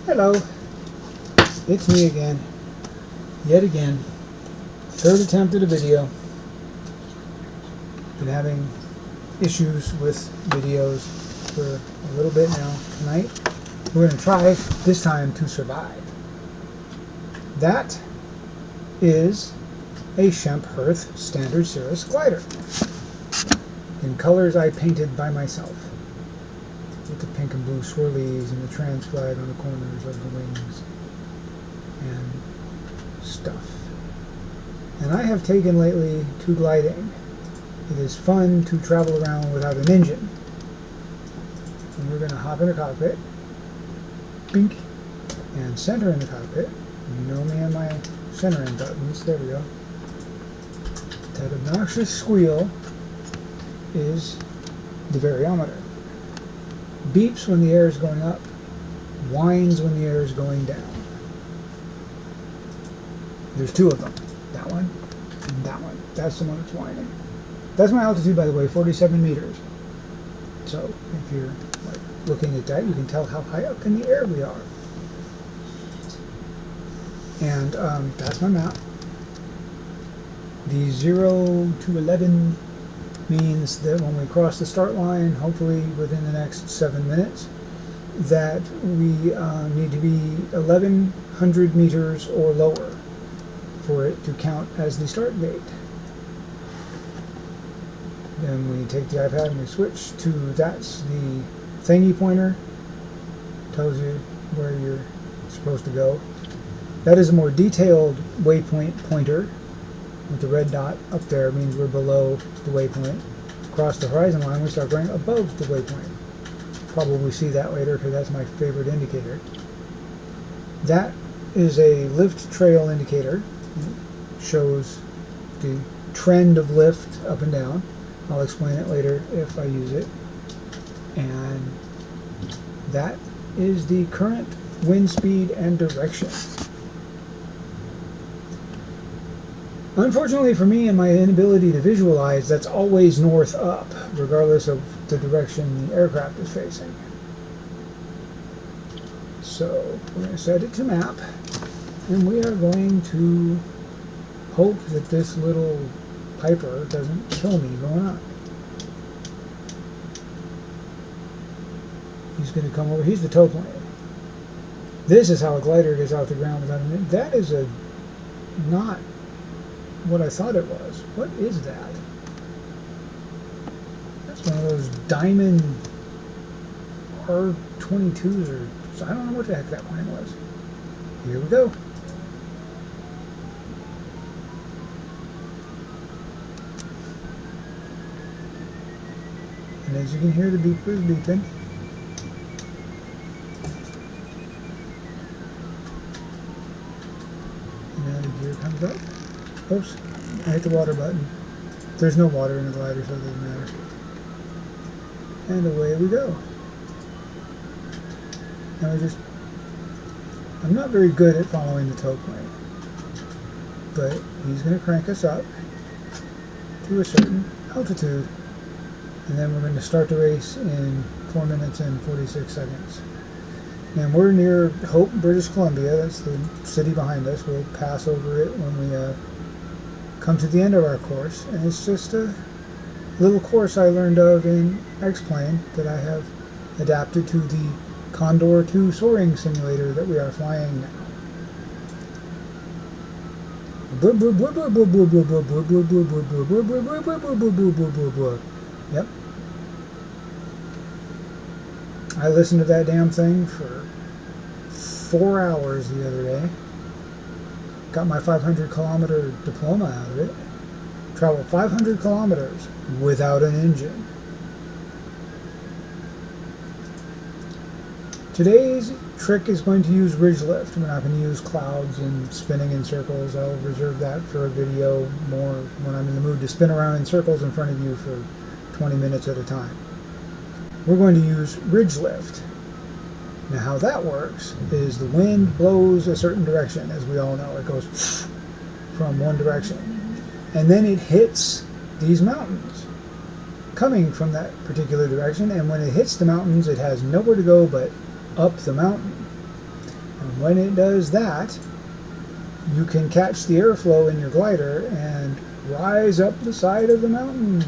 Hello, it's me again, yet again, third attempt at a video. Been having issues with videos for a little bit now. Tonight, we're going to try this time to survive. That is a Schempp-Hirth Standard Cirrus glider in colors I painted by myself, with the pink and blue swirlies and the trans flag on the corners of the wings and stuff. And I have taken lately to gliding. It is fun to travel around without an engine. And we're going to hop in the cockpit, bink, and center in the cockpit. You know me and my centering buttons. There we go. That obnoxious squeal is the variometer. Beeps when the air is going up, whines when the air is going down. There's two of them. That one and that one. That's the one that's whining. That's my altitude, by the way, 47 meters. So if you're looking at that, you can tell how high up in the air we are. And that's my map. The 0 to 11 means that when we cross the start line, hopefully within the next 7 minutes, that we need to be 1,100 meters or lower for it to count as the start gate. Then we take the iPad and we switch to, that's the thingy pointer, tells you where you're supposed to go. That is a more detailed waypoint pointer. With the red dot up there means we're below the waypoint. Across the horizon line, we start going above the waypoint. Probably see that later because that's my favorite indicator. That is a lift trail indicator. It shows the trend of lift up and down. I'll explain it later if I use it. And that is the current wind speed and direction. Unfortunately for me and my inability to visualize, that's always north up, regardless of the direction the aircraft is facing. So we're going to set it to map, and we are going to hope that this little Piper doesn't kill me going up. He's going to come over. He's the tow plane. This is how a glider gets off the ground without an engine. That is not what I thought it was. What is that? That's one of those diamond R-22s or I don't know what the heck that plane was. Here we go. And as you can hear, the beeper is beeping. And now the gear comes up. Oops, I hit the water button. There's no water in the glider, so it doesn't matter. And away we go. And I'm not very good at following the tow plane, but he's going to crank us up to a certain altitude, and then we're going to start the race in 4 minutes and 46 seconds. And we're near Hope, British Columbia. That's the city behind us. We'll pass over it when we come to the end of our course, and it's just a little course I learned of in X-Plane that I have adapted to the Condor 2 soaring simulator that we are flying now. Yep. I listened to that damn thing for 4 hours the other day. Got my 500-kilometer diploma out of it. Traveled 500 kilometers without an engine. Today's trick is going to use ridge lift. We're not going to use clouds and spinning in circles. I'll reserve that for a video more when I'm in the mood to spin around in circles in front of you for 20 minutes at a time. We're going to use ridge lift. Now how that works is the wind blows a certain direction, as we all know. It goes from one direction. And then it hits these mountains coming from that particular direction, and when it hits the mountains, it has nowhere to go but up the mountain. And when it does that, you can catch the airflow in your glider and rise up the side of the mountain.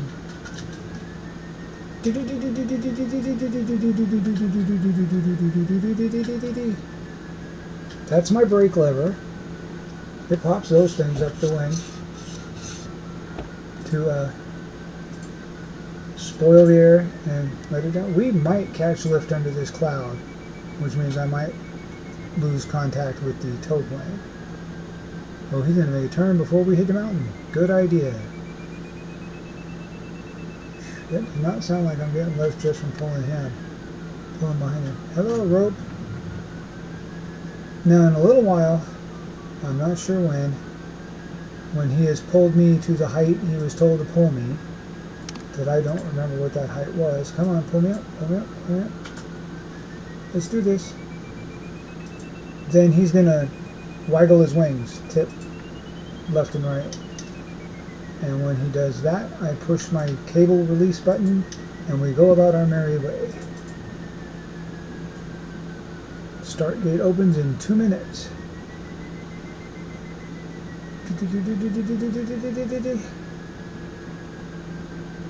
That's my brake lever. It pops those things up the wing to spoil the air and let it down. We might catch lift under this cloud, which means I might lose contact with the tow plane. Oh, he's going to make a turn before we hit the mountain. Good idea. That does not sound like I'm getting lift just from pulling behind him. Hello, rope. Now, in a little while, I'm not sure when he has pulled me to the height he was told to pull me, that I don't remember what that height was. Come on, pull me up, pull me up, pull me up. Let's do this. Then he's going to waggle his wings, tip left and right. And when he does that, I push my cable release button and we go about our merry way. Start gate opens in 2 minutes.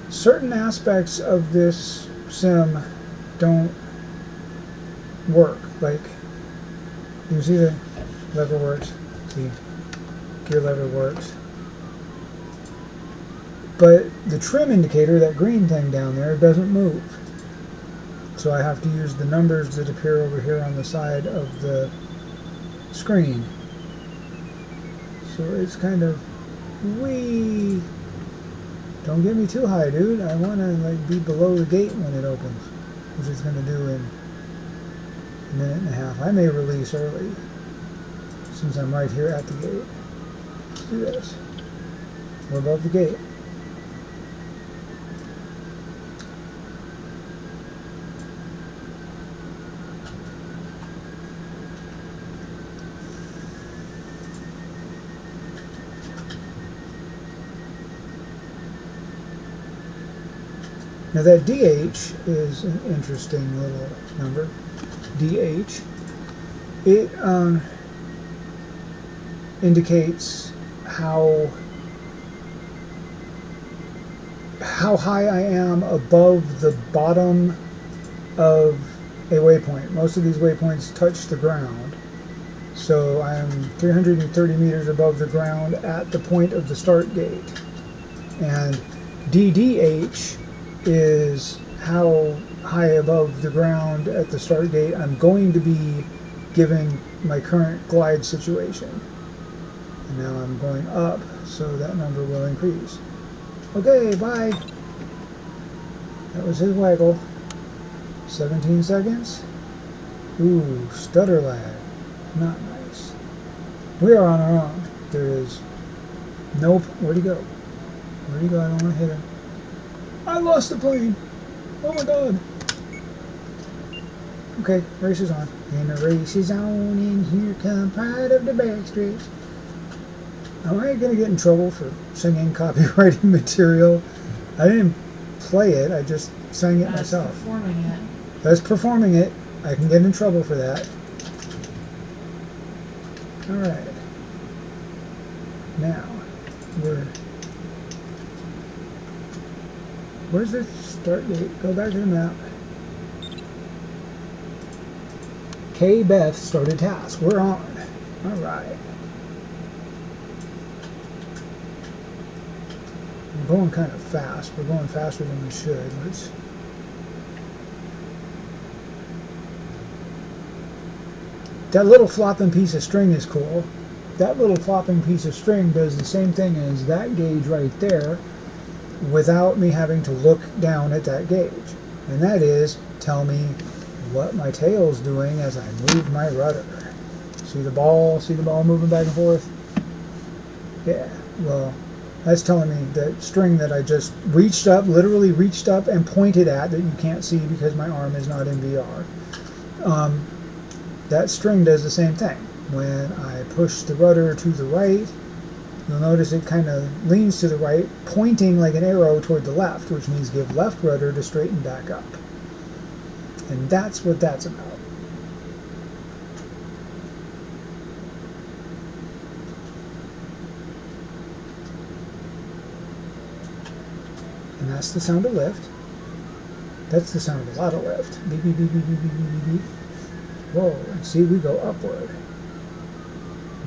Certain aspects of this sim don't work. Like, you can see the lever works, see, gear lever works. But the trim indicator, that green thing down there, doesn't move. So I have to use the numbers that appear over here on the side of the screen. So it's kind of wee. Don't get me too high, dude. I want to like be below the gate when it opens, which it's going to do in a minute and a half. I may release early since I'm right here at the gate. Let's do this. We're above the gate. Now that DH is an interesting little number. DH. It indicates how high I am above the bottom of a waypoint. Most of these waypoints touch the ground. So I'm 330 meters above the ground at the point of the start gate. And DDH is how high above the ground at the start gate I'm going to be given my current glide situation. And now I'm going up, so that number will increase. Okay, bye. That was his waggle. 17 seconds. Ooh, stutter lag. Not nice. We are on our own. There is no... Where'd he go? Where'd he go? I don't want to hit him. I lost the plane. Oh my god. Okay, race is on. And the race is on, and here come Pride of the Backstretch. Am I going to get in trouble for singing copyrighted material? I didn't play it, I just sang it myself. That's performing it. That's performing it. I can get in trouble for that. Alright. Now, where's the start date? Go back to the map. K. Beth started task. We're on. Alright. We're going kind of fast. We're going faster than we should. That little flopping piece of string is cool. That little flopping piece of string does the same thing as that gauge right there without me having to look down at that gauge. And that is, tell me what my tail's doing as I move my rudder. See the ball moving back and forth? Yeah, well, that's telling me that string that I just reached up, literally reached up and pointed at, that you can't see because my arm is not in VR. That string does the same thing. When I push the rudder to the right, you'll notice it kind of leans to the right, pointing like an arrow toward the left, which means give left rudder to straighten back up. And that's what that's about. And that's the sound of lift. That's the sound of a lot of lift. Beep, beep, beep, beep, beep, beep, beep, beep. Whoa, and see, we go upward.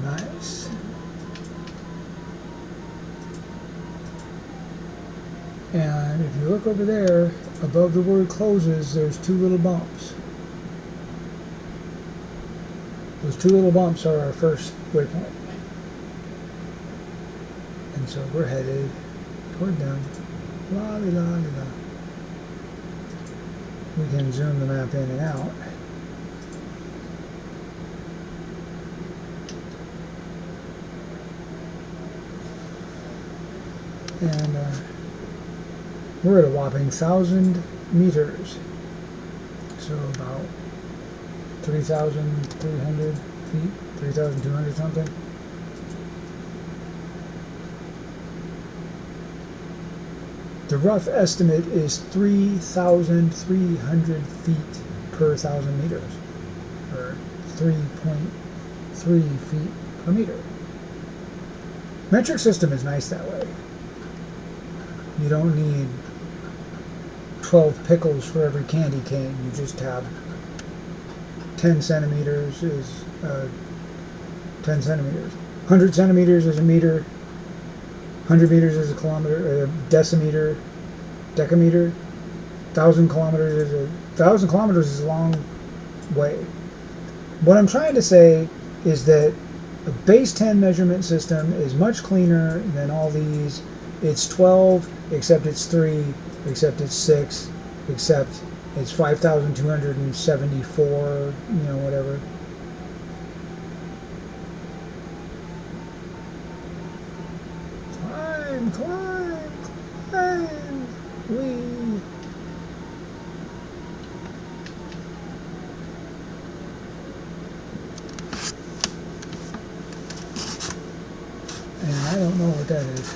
Nice. And if you look over there, above the word closes, there's two little bumps. Those two little bumps are our first waypoint. And so we're headed toward them. La li la li la. We can zoom the map in and out. And we're at a whopping 1,000 meters. So about 3,300 feet, 3,200 something. The rough estimate is 3,300 feet per 1,000 meters, or 3.3 feet per meter. Metric system is nice that way. You don't need 12 pickles for every candy cane. You just have 10 centimeters is 10 centimeters. 100 centimeters is a meter. 100 meters is a kilometer. A decimeter, decameter. 1,000 kilometers is a long way. What I'm trying to say is that a base 10 measurement system is much cleaner than all these. It's 12, except it's 3, except it's 6, except it's 5,274, you know, whatever. Climb, climb, climb, wee. And I don't know what that is.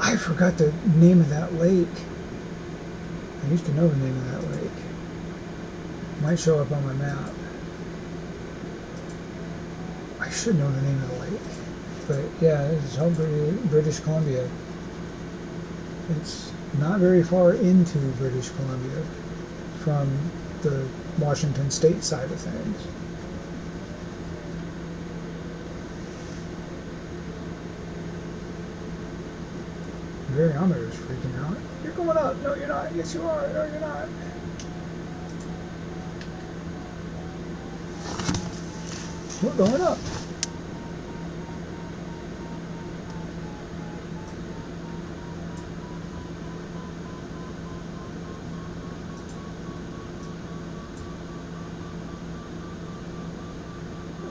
I forgot the name of that lake. I used to know the name of that lake. Might show up on my map. I should know the name of the lake. But yeah, it's home British Columbia. It's not very far into British Columbia from the Washington State side of things. Variometer's freaking out. You're going up. No, you're not. Yes, you are. No, you're not. We're going up.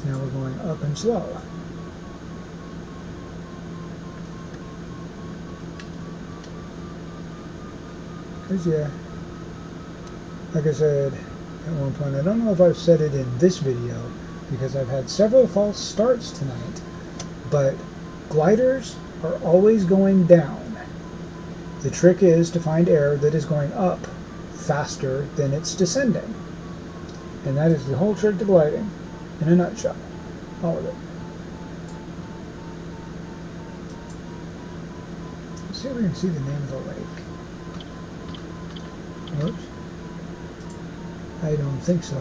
Now we're going up and slow. Because, yeah, like I said at one point, I don't know if I've said it in this video because I've had several false starts tonight, but gliders are always going down. The trick is to find air that is going up faster than it's descending. And that is the whole trick to gliding, in a nutshell. All of it. Let's see if we can see the name of the lake. Whoops. I don't think so.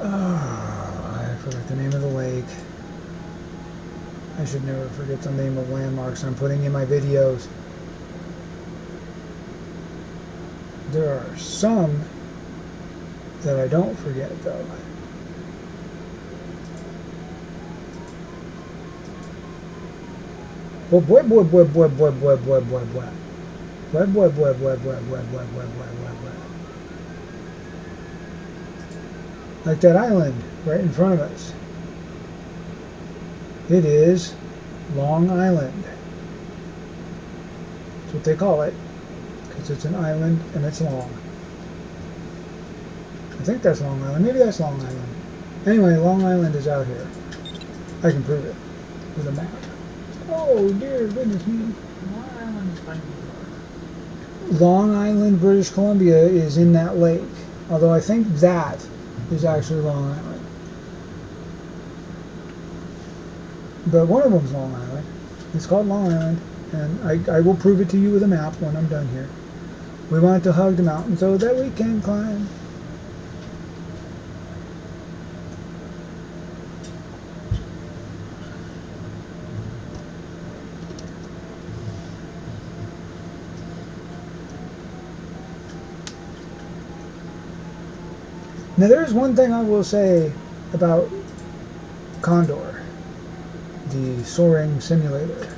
Oh, I forgot the name of the lake. I should never forget the name of landmarks I'm putting in my videos. There are some that I don't forget, though. Like that island right in front of us. It is Long Island. That's what they call it, because it's an island and it's long. I think that's Long Island. Maybe that's Long Island. Anyway, Long Island is out here. I can prove it with a map. Oh dear goodness me. Long Island is fine. Long Island, British Columbia is in that lake. Although I think that is actually Long Island. But one of them's Long Island. It's called Long Island, and I will prove it to you with a map when I'm done here. We want to hug the mountain so that we can climb. Now there's one thing I will say about Condor, the soaring simulator.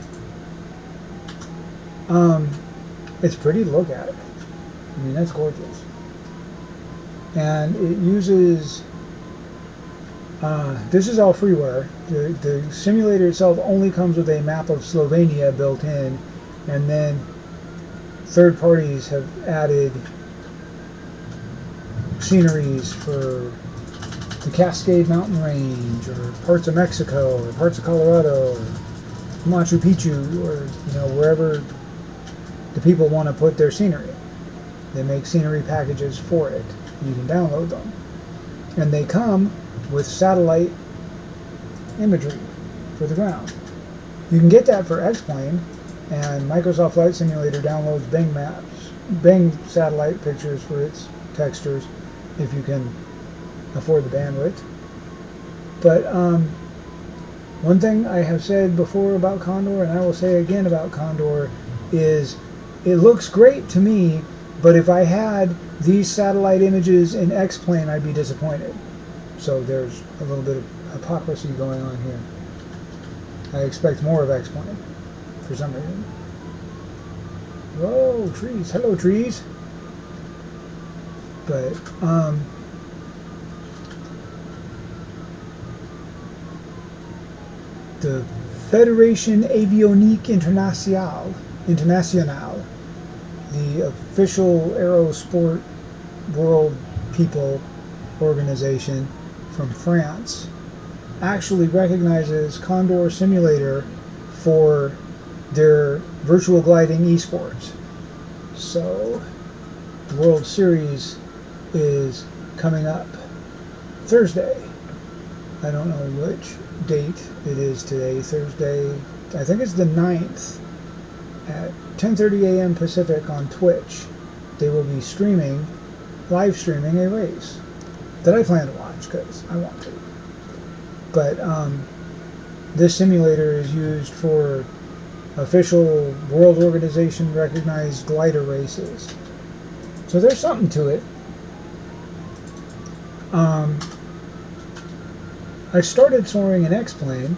It's pretty to look at. I mean, that's gorgeous. And it uses, this is all freeware. The simulator itself only comes with a map of Slovenia built in, and then third parties have added sceneries for the Cascade Mountain Range, or parts of Mexico, or parts of Colorado, or Machu Picchu, or wherever the people want to put their scenery. They make scenery packages for it. You can download them, and they come with satellite imagery for the ground. You can get that for X-Plane, and Microsoft Flight Simulator downloads Bing maps, Bing satellite pictures for its textures, if you can afford the bandwidth. But one thing I have said before about Condor, and I will say again about Condor, is it looks great to me, but if I had these satellite images in X-Plane, I'd be disappointed. So there's a little bit of hypocrisy going on here. I expect more of X-Plane for some reason. Whoa, trees. Hello, trees. But the Fédération Avionique Internationale, the official aerosport world people organization from France, actually recognizes Condor Simulator for their virtual gliding esports. So the World Series is coming up Thursday. I don't know which date it is today. Thursday, I think it's the 9th at 10:30 a.m. Pacific on Twitch. They will be live streaming a race that I plan to watch because I want to. But this simulator is used for official World Organization recognized glider races. So there's something to it. I started soaring in X-Plane,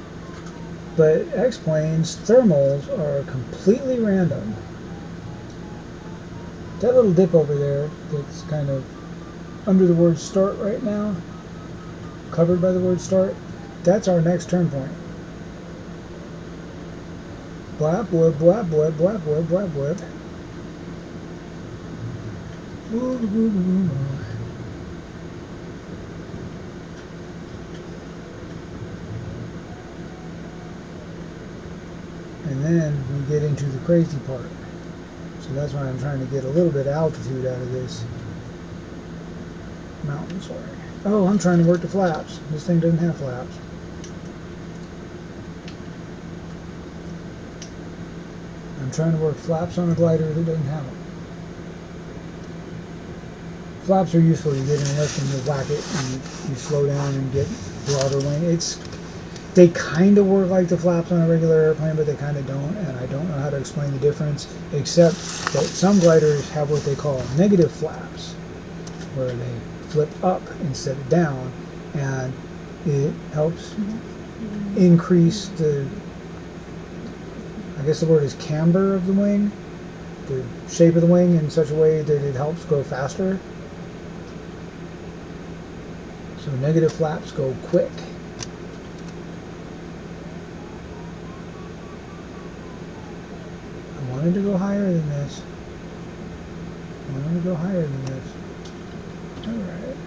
but X-Plane's thermals are completely random. That little dip over there that's kind of under the word start right now, covered by the word start, that's our next turn point. Blap, blip, blap, blip, blap, blip, blap, blip. And then we get into the crazy part. So that's why I'm trying to get a little bit of altitude out of this mountain soaring. Oh, I'm trying to work the flaps. This thing doesn't have flaps. I'm trying to work flaps on a glider that doesn't have them. Flaps are useful. You get in a lift and you whack it and you slow down and get broader wing. They kind of work like the flaps on a regular airplane, but they kind of don't, and I don't know how to explain the difference, except that some gliders have what they call negative flaps, where they flip up instead of down, and it helps increase the, I guess the word is camber of the wing, the shape of the wing in such a way that it helps go faster. So negative flaps go quick. I wanted to go higher than this. I wanted to go higher than this. Alright.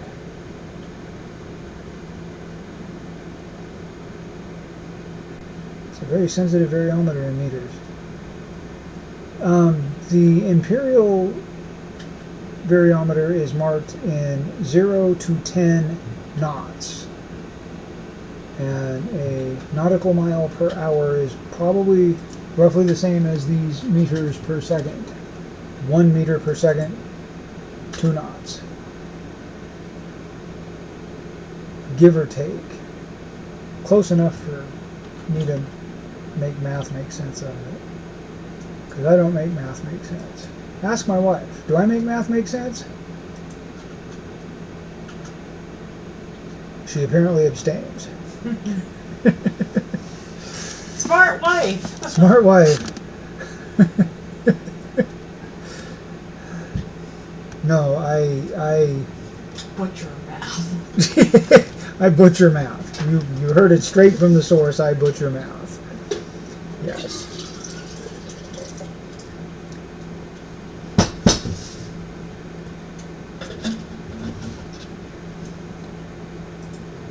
It's a very sensitive variometer in meters. The Imperial variometer is marked in 0 to 10 knots. And a nautical mile per hour is probably roughly the same as these meters per second. 1 meter per second, 2 knots. Give or take. Close enough for me to make math make sense out of it. Because I don't make math make sense. Ask my wife, do I make math make sense? She apparently abstains. Smart wife. Smart wife. No, I Butcher math. I butcher math. You heard it straight from the source. I butcher math. Yes.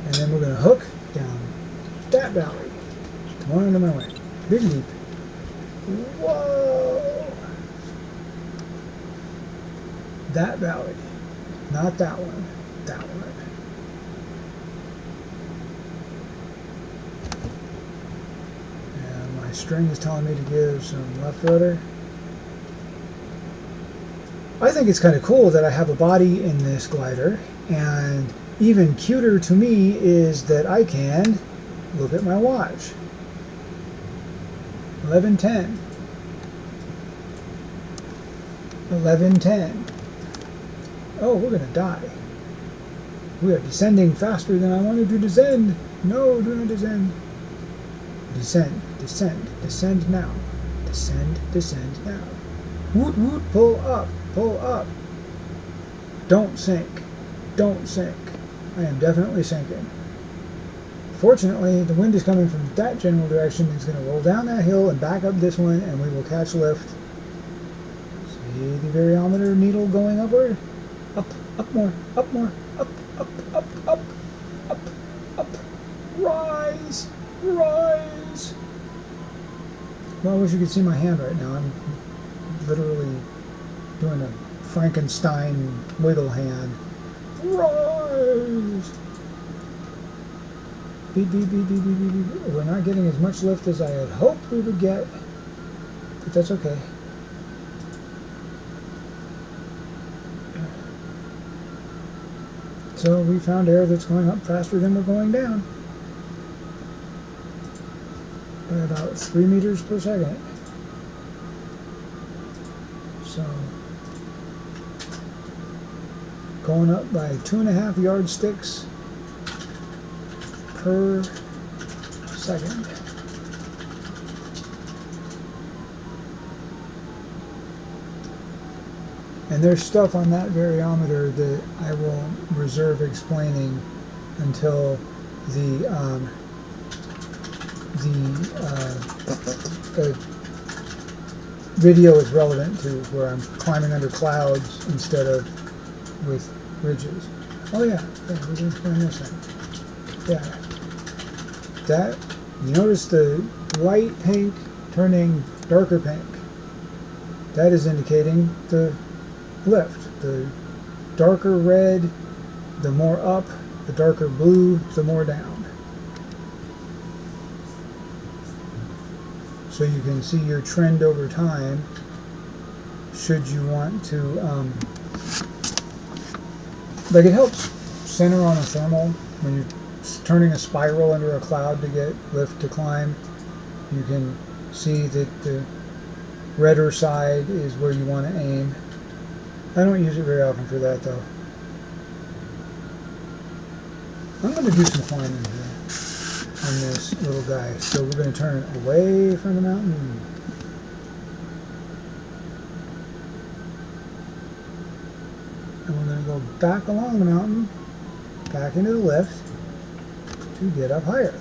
And then we're going to hook down that valley. Come on into my way. Big leap. Whoa! That valley. Not that one. That one. And my string is telling me to give some left rudder. I think it's kind of cool that I have a body in this glider, and even cuter to me is that I can look at my watch. 11:10. 11:10. Oh, we're going to die. We are descending faster than I wanted to descend. No, do not descend. Descend, descend, descend now. Descend, descend now. Woot, woot, pull up, pull up. Don't sink. Don't sink. I am definitely sinking. Fortunately, the wind is coming from that general direction. It's going to roll down that hill and back up this one, and we will catch lift. See the variometer needle going upward? Up, up more, up more, up, up, up, up, up, up. Rise, rise. Well, I wish you could see my hand right now. I'm literally doing a Frankenstein wiggle hand. Rise. Beep, beep, beep, beep, beep, beep, beep. We're not getting as much lift as I had hoped we would get, but that's okay. So we found air that's going up faster than we're going down by about 3 meters per second. So going up by 2.5 yardsticks per second. And there's stuff on that variometer that I will reserve explaining until the video is relevant to where I'm climbing under clouds instead of with ridges. Oh yeah, we can explain this thing. Yeah. That, you notice the light pink turning darker pink. That is indicating the lift. The darker red, the more up, the darker blue, the more down. So you can see your trend over time should you want to, like it helps center on a thermal when you're turning a spiral under a cloud to get lift to climb. You can see that the redder side is where you want to aim. I don't use it very often for that though. I'm going to do some climbing here on this little guy. So we're going to turn away from the mountain. And we're going to go back along the mountain, back into the lift to get up higher.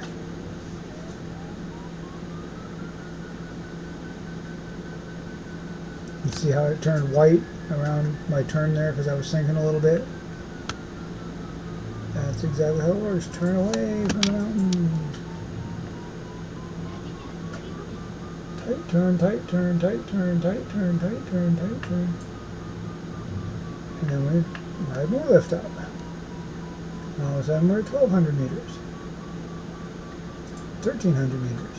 You see how it turned white around my turn there because I was sinking a little bit? That's exactly how it works. Turn away from the mountain. Tight turn, tight turn, tight turn, tight turn, tight turn, tight turn. And then we ride more lift up. And all of a sudden we're at 1,200 meters. 1,300 meters.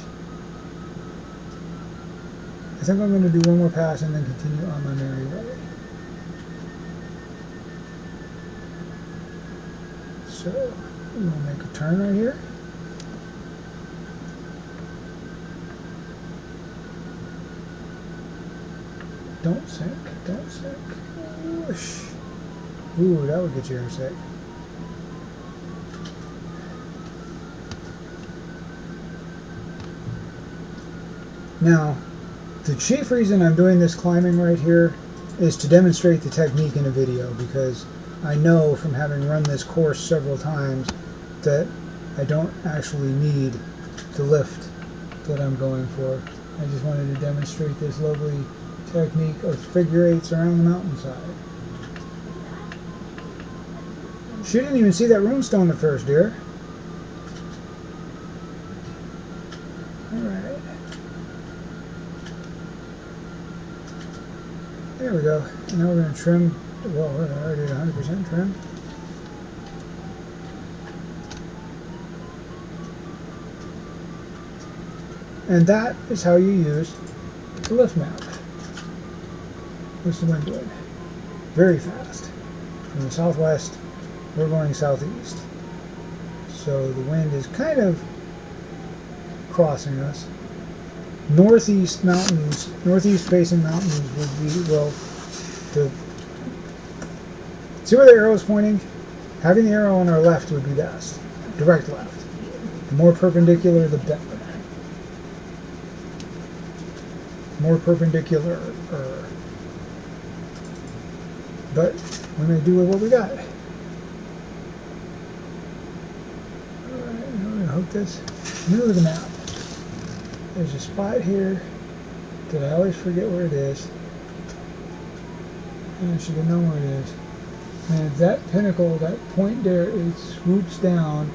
I think I'm going to do one more pass and then continue on my merry way. So, we'll make a turn right here. Don't sink, don't sink. Whoosh. Ooh, that would get you airsick. Now, the chief reason I'm doing this climbing right here is to demonstrate the technique in a video, because I know from having run this course several times that I don't actually need the lift that I'm going for. I just wanted to demonstrate this lovely technique of figure eights around the mountainside. She didn't even see that runestone at first, dear. Alright. There we go. And now we're going to trim. Well, we're already at 100% trim. And that is how you use the lift map. What's the wind doing? Very fast. From the southwest, we're going southeast. So the wind is kind of crossing us. Northeast mountains, northeast facing mountains would be, well, see where the arrow is pointing? Having the arrow on our left would be best. Direct left. The more perpendicular, the better. More perpendicular. But we're going to do with what we got. Alright, now we're going to hook this. Middle of the map. There's a spot here that I always forget where it is. And I should have known where it is. And that pinnacle, that point there, it swoops down,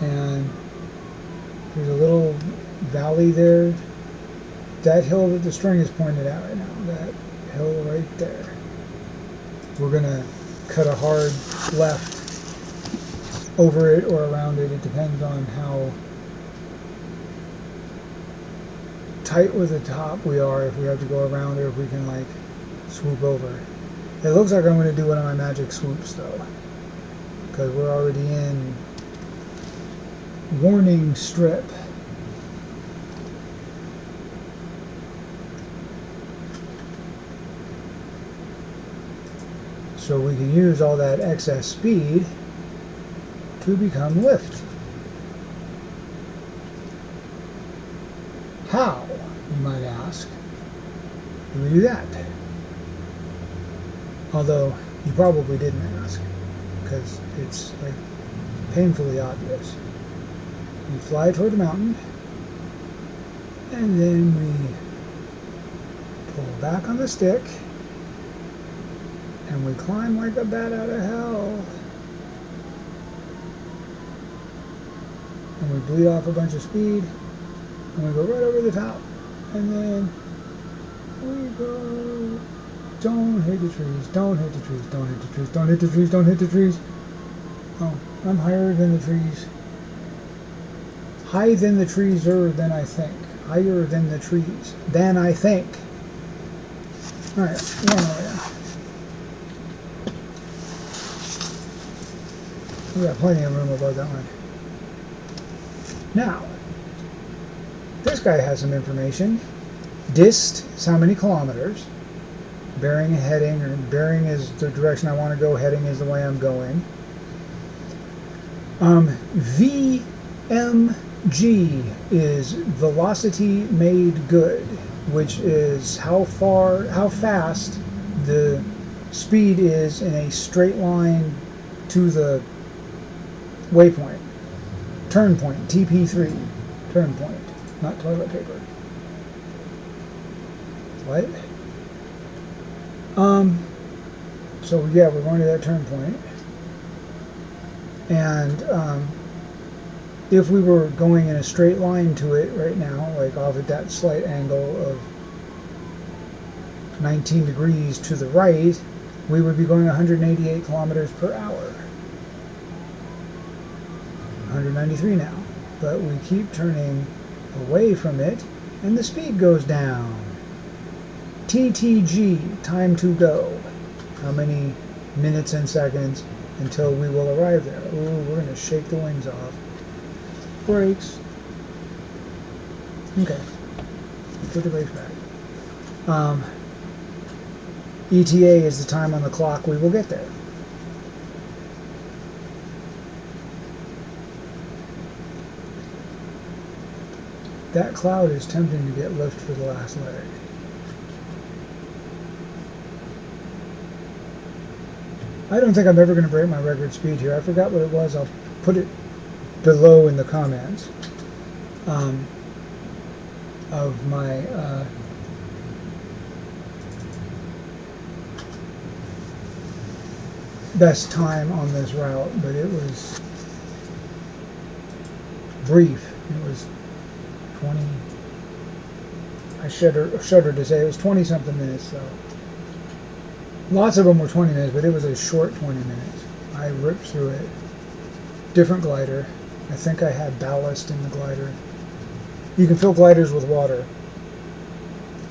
and there's a little valley there. That hill that the string is pointed at right now, that hill right there. We're going to cut a hard left over it or around it. It depends on how tight with the top we are, if we have to go around or if we can like swoop over. It looks like I'm going to do one of my magic swoops though, because we're already in warning strip. So we can use all that excess speed to become lift. How, you might ask, do we do that? Although you probably didn't ask, because it's like painfully obvious. We fly toward the mountain, and then we pull back on the stick, and we climb like a bat out of hell. And we bleed off a bunch of speed, and we go right over the top, and then we go. Don't hit the trees, don't hit the trees, don't hit the trees, don't hit the trees, don't hit the trees. Oh, I'm higher than the trees. Higher than the trees than I think. Higher than the trees than I think. Alright, one more. We got plenty of room above that one. Now, this guy has some information. Dist is how many kilometers. Bearing and heading, or bearing is the direction I want to go, heading is the way I'm going. VMG is velocity made good, which is how fast the speed is in a straight line to the waypoint. Turn point, TP3. Turn point, not toilet paper. What? So yeah, we're going to that turn point. And if we were going in a straight line to it right now, like off at that slight angle of 19 degrees to the right, we would be going 188 kilometers per hour. 193 now. But we keep turning away from it, and the speed goes down. TTG, time to go. How many minutes and seconds until we will arrive there? Ooh, we're going to shake the wings off. Brakes. Okay. Put the brakes back. ETA is the time on the clock we will get there. That cloud is tempting to get lift for the last leg. I don't think I'm ever going to break my record speed here. I forgot what it was. I'll put it below in the comments of my best time on this route, but it was brief. It was 20. I shudder to say it was 20 something minutes, so lots of them were 20 minutes, but it was a short 20 minutes. I ripped through it. Different glider. I think I had ballast in the glider. You can fill gliders with water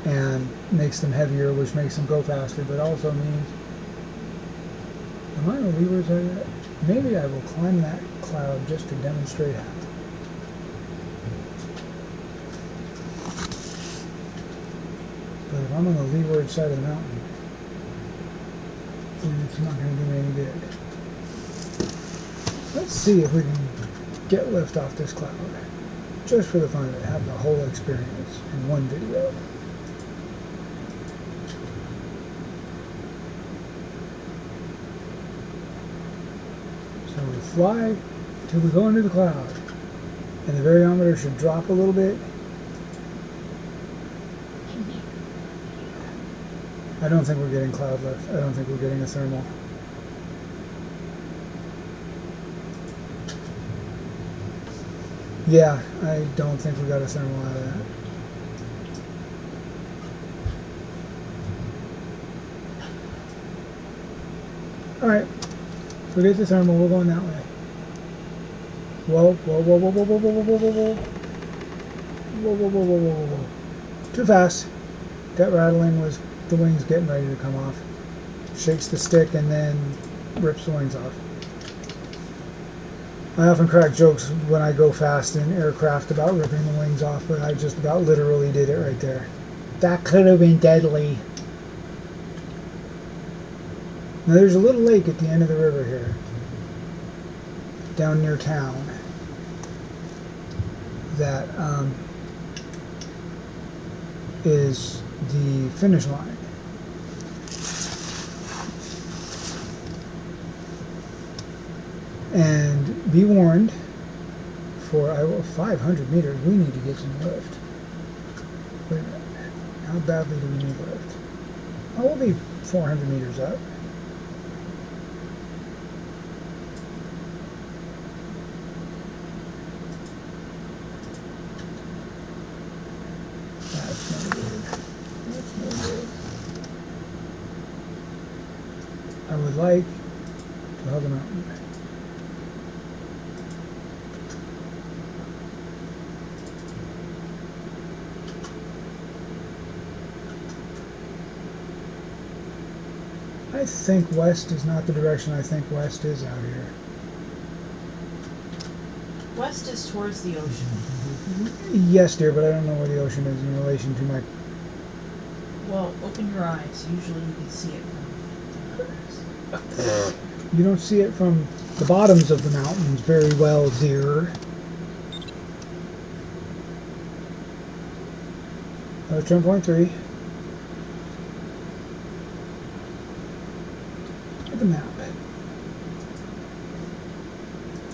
and makes them heavier, which makes them go faster, but also means, am I on the leeward side yet? Maybe I will climb that cloud just to demonstrate how. But if I'm on the leeward side of the mountain, then it's not going to do me any good. Let's see if we can get lift off this cloud. Just for the fun of it, have the whole experience in one video. So we fly till we go into the cloud. And the variometer should drop a little bit. I don't think we're getting cloud lift. I don't think we're getting a thermal. Yeah, I don't think we got a thermal out of that. Alright, forget the thermal, we're going that way. Whoa, whoa, whoa, whoa, whoa, whoa, whoa, whoa, whoa, whoa. Whoa, whoa, whoa, whoa, whoa, whoa. Too fast. That rattling was the wings getting ready to come off. Shakes the stick and then rips the wings off. I often crack jokes when I go fast in aircraft about ripping the wings off, but I just about literally did it right there. That could have been deadly. Now there's a little lake at the end of the river here, down near town, that is the finish line. And be warned, for 500 meters, we need to get some lift. Wait a minute. How badly do we need lift? Oh, we'll be 400 meters up. That's no good. That's no good. I would like to hug a mountain. I think west is not the direction I think west is out here. West is towards the ocean. Yes, dear, but I don't know where the ocean is in relation to my... Well, open your eyes. Usually you can see it from... You don't see it from the bottoms of the mountains very well, dear. 10.3. The map.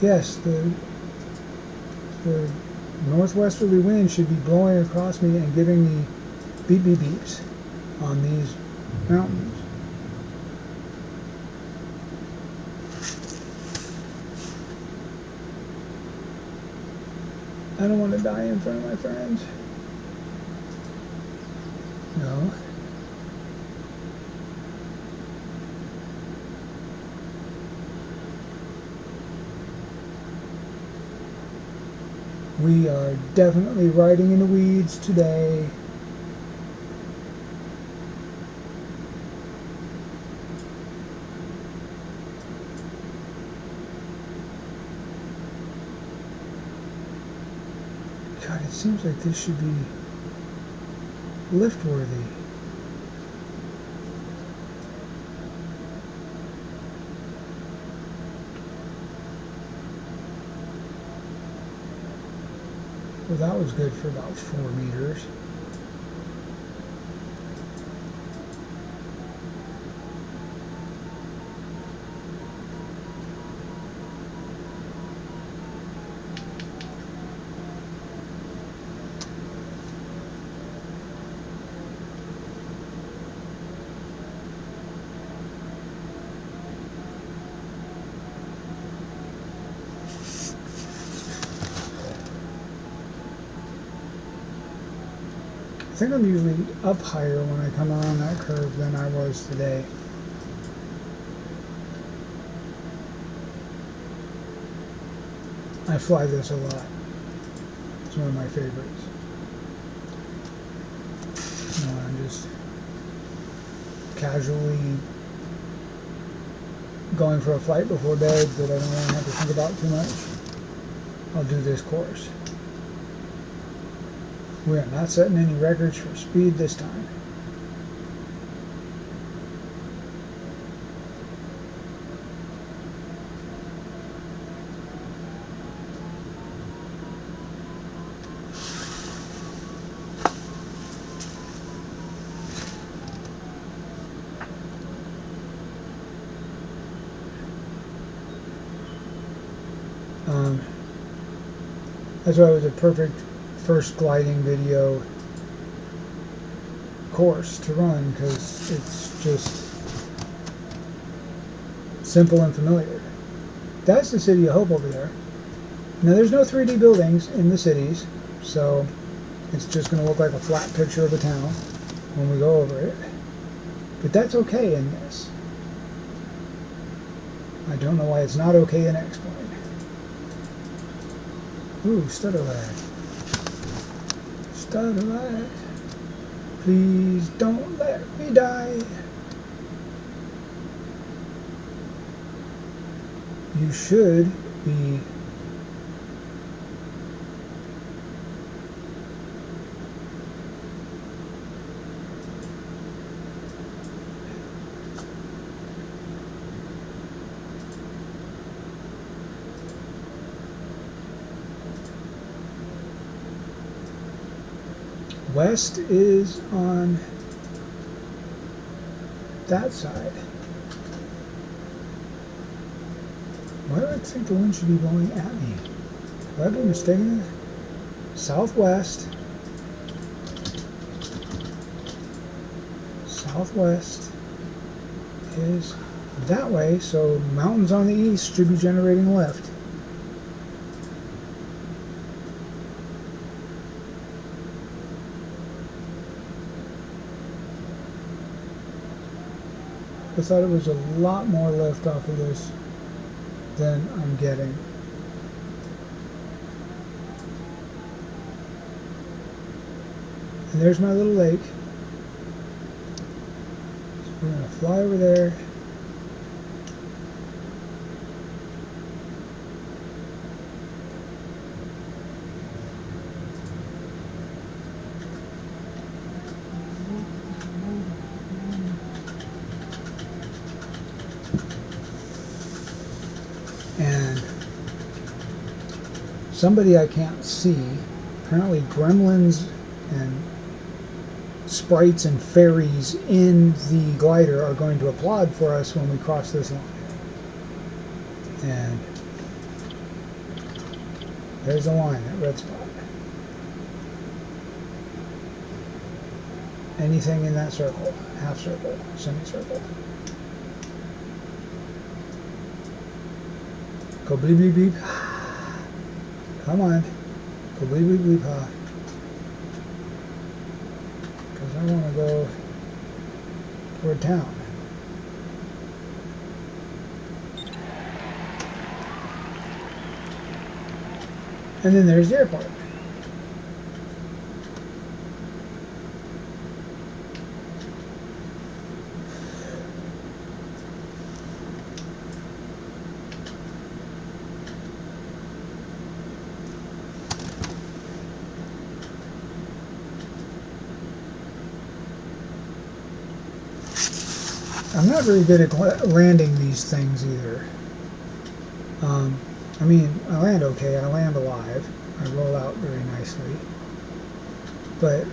Yes, the northwesterly wind should be blowing across me and giving me beep beep beeps on these mountains. I don't want to die in front of my friends. No. We are definitely riding in the weeds today. God, it seems like this should be lift worthy. Well, that was good for about 4 meters. I think I'm usually up higher when I come around that curve than I was today. I fly this a lot. It's one of my favorites. You know, I'm just casually going for a flight before bed that I don't want to have to think about too much. I'll do this course. We are not setting any records for speed this time. That's why it was a perfect first gliding video course to run, because it's just simple and familiar. That's the City of Hope over there. Now there's no 3D buildings in the cities, so it's just going to look like a flat picture of a town when we go over it. But that's okay in this. I don't know why it's not okay in X-Plane. Ooh, stutter lag. Stutter lag. Please don't let me die. You should be west is on that side. Why do I think the wind should be blowing at me? Have I been mistaken? Southwest. Southwest is that way, so mountains on the east should be generating lift. I thought it was a lot more lift off of this than I'm getting. And there's my little lake. So we're going to fly over there. And somebody I can't see, apparently gremlins and sprites and fairies in the glider are going to applaud for us when we cross this line. And there's a line, that red spot. Anything in that circle, half circle, semicircle. Go bleep bleep bleep. Come on. Go bleep bleep bleep ha. Because I want to go toward town. And then there's the airport. I'm not very good at landing these things either. I mean, I land okay, I land alive, I roll out very nicely, but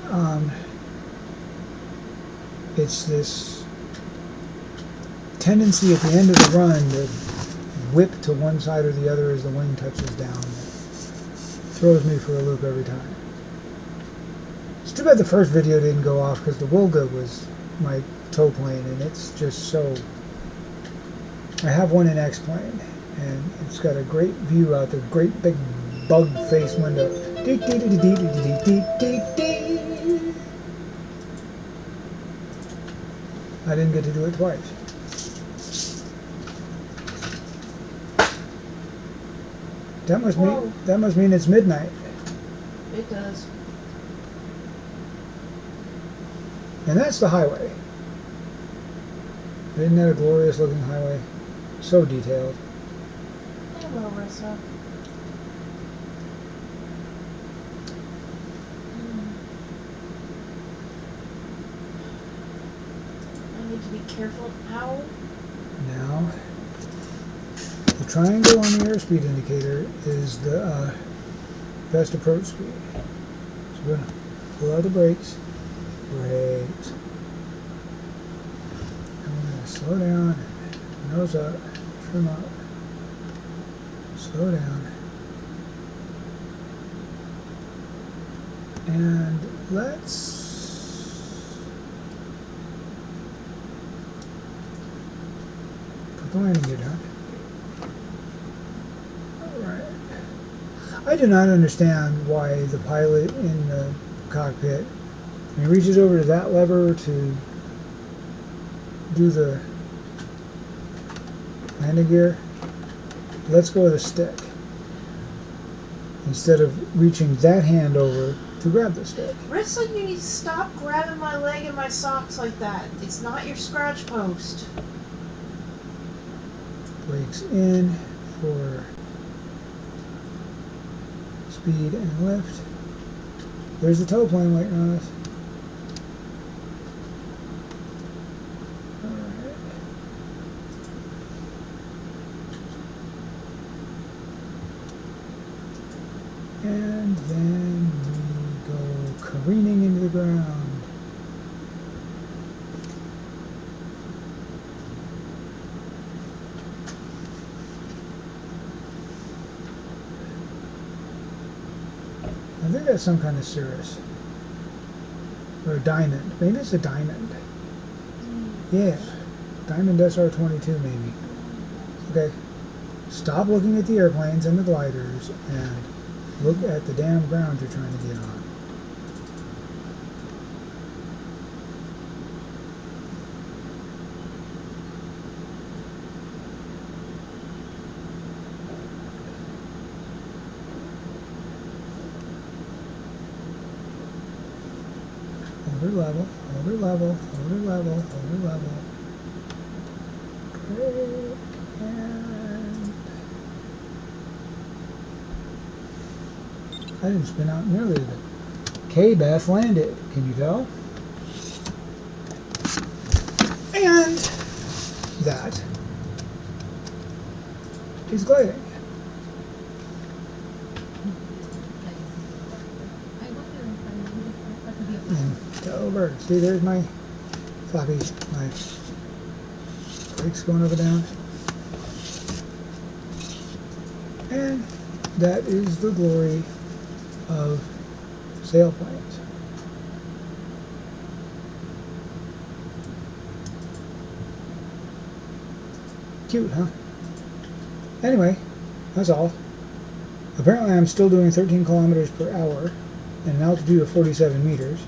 it's this tendency at the end of the run to whip to one side or the other as the wing touches down that throws me for a loop every time. It's too bad the first video didn't go off because the Wilga was my tow plane, and it's just so... I have one in X-plane, and it's got a great view out the great big bug face window. I didn't get to do it twice. That must mean it's midnight. It does. And that's the highway. Isn't that a glorious looking highway? So detailed. Hello, Rissa. I need to be careful. Ow. Now, the triangle on the airspeed indicator is the best approach speed. So we're going to pull out the brakes. Great. And we're going to slow down, nose up, trim up, slow down, and let's put the landing gear down. Alright. I do not understand why the pilot in the cockpit, he reaches over to that lever to do the landing gear, let's go with a stick instead of reaching that hand over to grab the stick. Rissa, you need to stop grabbing my leg and my socks like that. It's not your scratch post. Brakes in for speed and lift. There's the tow plane waiting on us. And then we go careening into the ground. I think that's some kind of cirrus. Or a diamond. Maybe it's a diamond. Yeah. Diamond SR-22 maybe. Okay. Stop looking at the airplanes and the gliders and look at the damn ground you're trying to get on. Hold her level, hold her level, hold her level, hold her level. Great. And I didn't spin out nearly the K-Beth landed, can you tell? And that is gliding. Over. See, there's my floppy, my brakes going up and down. And that is the glory of sailplanes. Cute, huh? Anyway, that's all. Apparently I'm still doing 13 kilometers per hour at an altitude of 47 meters.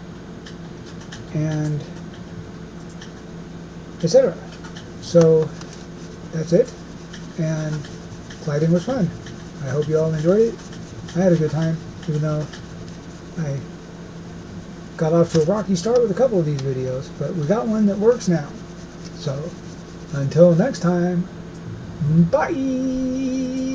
And etc. So that's it, and gliding was fun. I hope you all enjoyed it. I had a good time, even though I got off to a rocky start with a couple of these videos, but we got one that works now. So, until next time, bye!